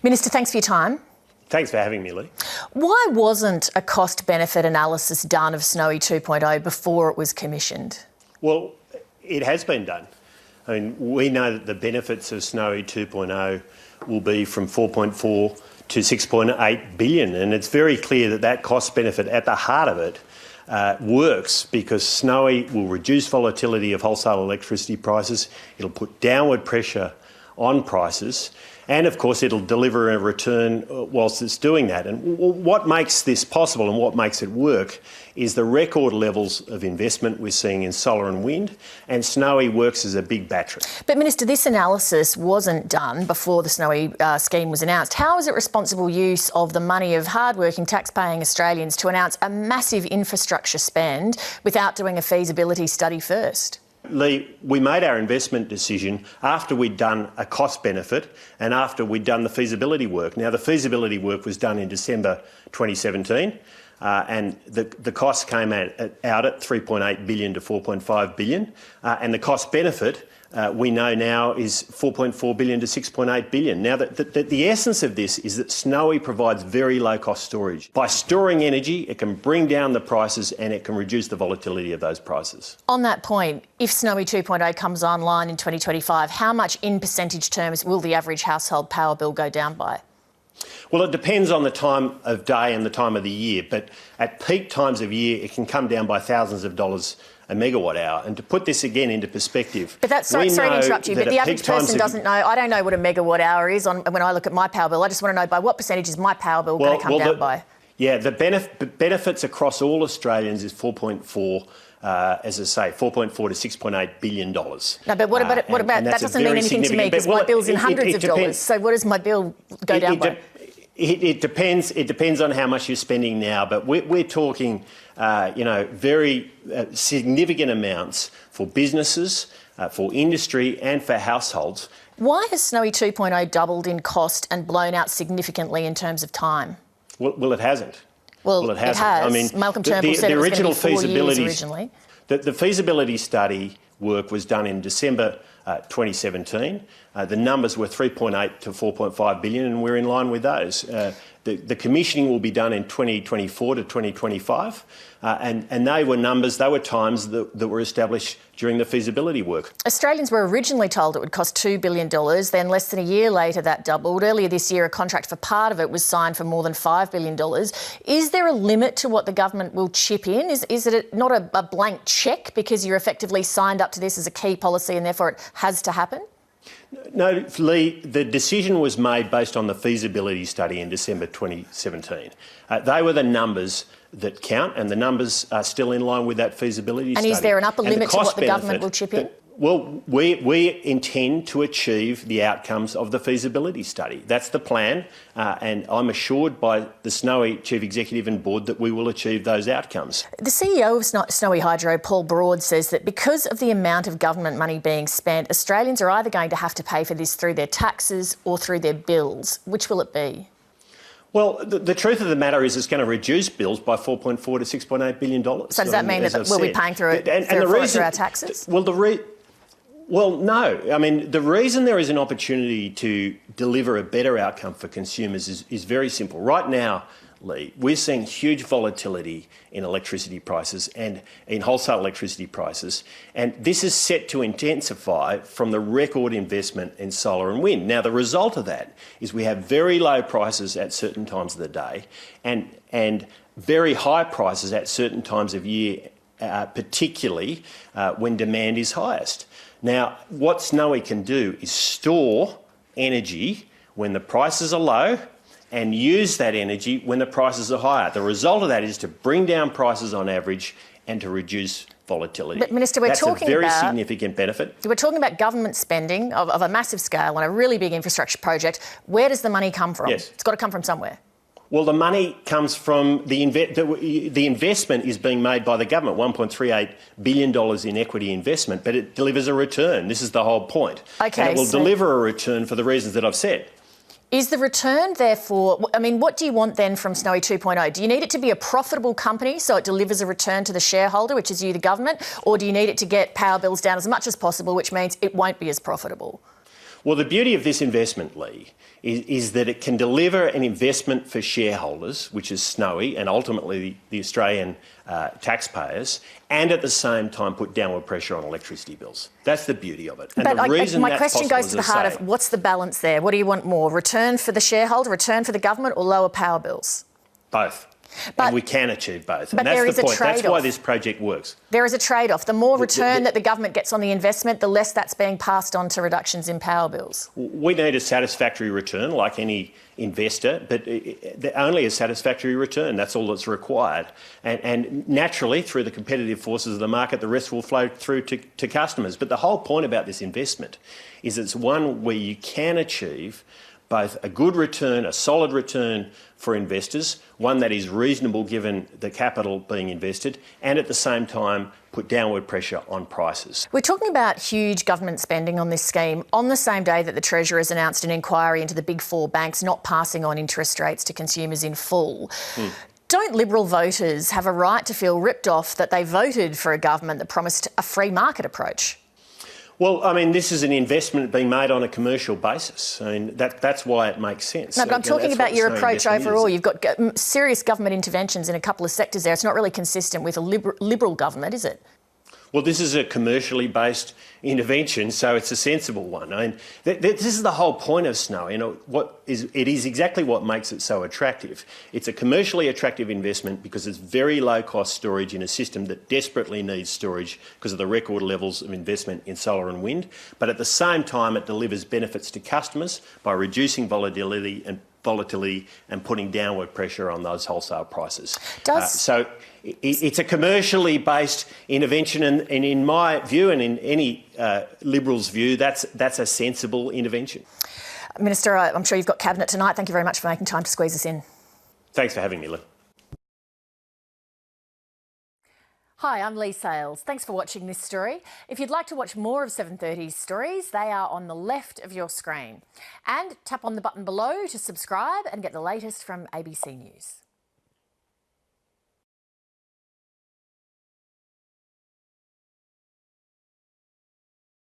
Minister, thanks for your time. Thanks for having me, Leigh. Why wasn't a cost-benefit analysis done of Snowy 2.0 before it was commissioned? Well, it has been done. I mean, we know that the benefits of Snowy 2.0 will be from 4.4 to 6.8 billion, and it's very clear that that cost benefit at the heart of it works because Snowy will reduce volatility of wholesale electricity prices, it'll put downward pressure on prices, and of course it'll deliver a return whilst it's doing that. And what makes this possible and what makes it work is the record levels of investment we're seeing in solar and wind, and Snowy works as a big battery. But Minister, this analysis wasn't done before the Snowy scheme was announced. How is it responsible use of the money of hard-working tax-paying Australians to announce a massive infrastructure spend without doing a feasibility study first? Leigh, we made our investment decision after we'd done a cost benefit and after we'd done the feasibility work. Now, the feasibility work was done in December 2017 and the cost came out at 3.8 billion to 4.5 billion and the cost benefit we know now is 4.4 billion to 6.8 billion. Now, the essence of this is that Snowy provides very low-cost storage. By storing energy, it can bring down the prices and it can reduce the volatility of those prices. On that point, if Snowy 2.0 comes online in 2025, how much in percentage terms will the average household power bill go down by? Well, it depends on the time of day and the time of the year, but at peak times of year, it can come down by thousands of dollars a megawatt hour. And to put this again into perspective... But that's, sorry to interrupt you, but the average person doesn't know. I don't know what a megawatt hour is when I look at my power bill. I just want to know by what percentage is my power bill going to come down by? Yeah, the benefits across all Australians is 4.4, as I say, 4.4 to 6.8 billion dollars. No, but what about that doesn't mean anything to me because my bill's in hundreds of dollars. So what does my bill go down by? It depends on how much you're spending now, but we're talking, very significant amounts for businesses, for industry and for households. Why has Snowy 2.0 doubled in cost and blown out significantly in terms of time? Well, it hasn't. Well, it has. I mean, Malcolm Turnbull said it was going to be 4 years originally. The feasibility study work was done in December 2017. The numbers were 3.8 to 4.5 billion, and we're in line with those. The commissioning will be done in 2024 to 2025, and they were times that were established during the feasibility work. Australians were originally told it would cost $2 billion, then less than a year later that doubled. Earlier this year, a contract for part of it was signed for more than $5 billion. Is there a limit to what the government will chip in? Is it not a blank cheque because you're effectively signed up to this as a key policy and therefore it has to happen? No, Leigh, the decision was made based on the feasibility study in December 2017. They were the numbers that count, and the numbers are still in line with that feasibility study. And is there an upper limit to what the government will chip in? Well, we intend to achieve the outcomes of the feasibility study. That's the plan, and I'm assured by the Snowy Chief Executive and Board that we will achieve those outcomes. The CEO of Snowy Hydro, Paul Broad, says that because of the amount of government money being spent, Australians are either going to have to pay for this through their taxes or through their bills. Which will it be? Well, the truth of the matter is it's going to reduce bills by $4.4 to $6.8 billion. So does that mean that we'll be paying through our taxes? Well, no. I mean, the reason there is an opportunity to deliver a better outcome for consumers is very simple. Right now, Leigh, we're seeing huge volatility in electricity prices and in wholesale electricity prices, and this is set to intensify from the record investment in solar and wind. Now, the result of that is we have very low prices at certain times of the day and very high prices at certain times of year, particularly when demand is highest. Now, what Snowy can do is store energy when the prices are low and use that energy when the prices are higher. The result of that is to bring down prices on average and to reduce volatility. But Minister, that's a very significant benefit. We're talking about government spending of a massive scale on a really big infrastructure project. Where does the money come from? Yes. It's got to come from somewhere. Well, the money comes from the investment is being made by the government, $1.38 billion in equity investment, but it delivers a return. This is the whole point. Okay, and it will deliver a return for the reasons that I've said. Is the return, therefore, I mean, what do you want then from Snowy 2.0? Do you need it to be a profitable company so it delivers a return to the shareholder, which is you, the government, or do you need it to get power bills down as much as possible, which means it won't be as profitable? Well, the beauty of this investment, Leigh, is that it can deliver an investment for shareholders, which is Snowy, and ultimately the Australian taxpayers, and at the same time put downward pressure on electricity bills. That's the beauty of it. And but the reason my that's question possible, goes to the heart of what's the balance there? What do you want more? Return for the shareholder, return for the government, or lower power bills? Both. But, and we can achieve both. But and that's there is the a point. trade-off. That's why this project works. There is a trade-off. The more return that the government gets on the investment, the less that's being passed on to reductions in power bills. We need a satisfactory return, like any investor, but only a satisfactory return. That's all that's required. And naturally, through the competitive forces of the market, the rest will flow through to customers. But the whole point about this investment is it's one where you can achieve both a good return, a solid return for investors, one that is reasonable given the capital being invested, and at the same time put downward pressure on prices. We're talking about huge government spending on this scheme on the same day that the Treasurer has announced an inquiry into the big four banks not passing on interest rates to consumers in full. Don't Liberal voters have a right to feel ripped off that they voted for a government that promised a free market approach? Well, I mean, this is an investment being made on a commercial basis. I mean, that's why it makes sense. No, but I'm talking about your approach overall. You've got serious government interventions in a couple of sectors there. It's not really consistent with a Liberal government, is it? Well, this is a commercially based intervention, so it's a sensible one. I mean, this is the whole point of Snow. You know, it is exactly what makes it so attractive. It's a commercially attractive investment because it's very low-cost storage in a system that desperately needs storage because of the record levels of investment in solar and wind. But at the same time, it delivers benefits to customers by reducing volatility and putting downward pressure on those wholesale prices. So it's a commercially based intervention, and in my view and in any Liberal's view, that's a sensible intervention. Minister, I'm sure you've got Cabinet tonight. Thank you very much for making time to squeeze us in. Thanks for having me, Leigh. Hi, I'm Leigh Sales. Thanks for watching this story. If you'd like to watch more of 7:30's stories, they are on the left of your screen. And tap on the button below to subscribe and get the latest from ABC News.